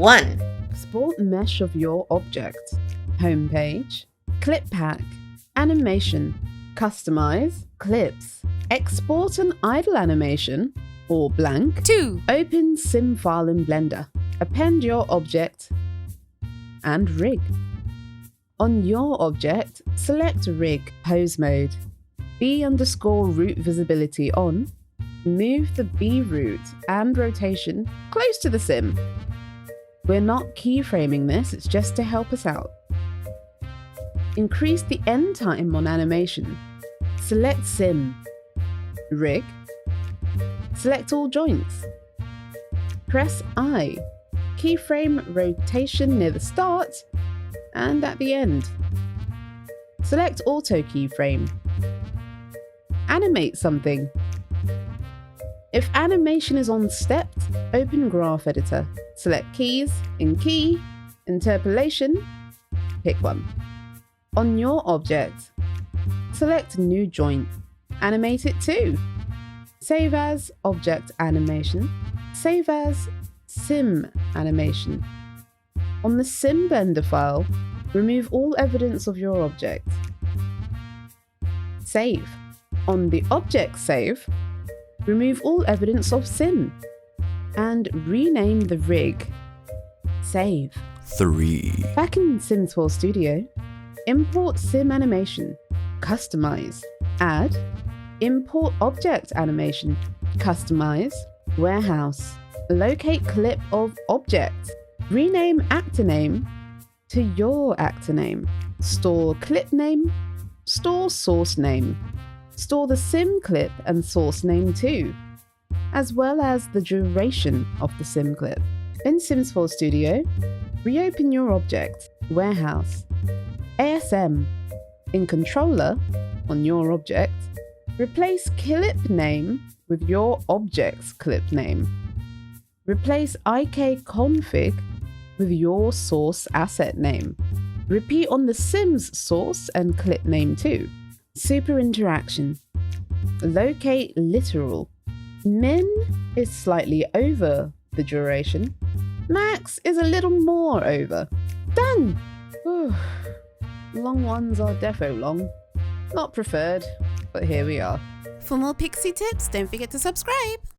1. Export mesh of your object. Homepage. Clip pack. Animation. Customize. Clips. Export an idle animation or blank. 2. Open sim file in Blender. Append your object and rig. On your object, select rig pose mode. B_root visibility on. Move the B root and rotation close to the sim. We're not keyframing this, it's just to help us out. Increase the end time on animation. Select sim. Rig. Select all joints. Press I. Keyframe rotation near the start and at the end. Select auto keyframe. Animate something. If animation is on stepped, open graph editor. Select keys, in key, interpolation, pick one. On your object, select new joint, animate it too. Save as object animation, save as sim animation. On the sim Blender file, remove all evidence of your object. Save. On the object save, remove all evidence of sim and rename the rig. Save. 3. Back in Sims 4 Studio, import sim animation, customize, add, import object animation, customize, warehouse, locate clip of object, rename actor name to your actor name, store clip name, store source name, store the sim clip and source name too, as well as the duration of the sim clip. In Sims 4 Studio, reopen your object, warehouse, ASM. In controller, on your object, replace clip name with your object's clip name. Replace ikconfig with your source asset name. Repeat on the Sims source and clip name too. Super interaction. Locate literal. Min is slightly over the duration. Max is a little more over. Done! Whew. Long ones are defo long. Not preferred, but here we are. For more Pixie tips, don't forget to subscribe.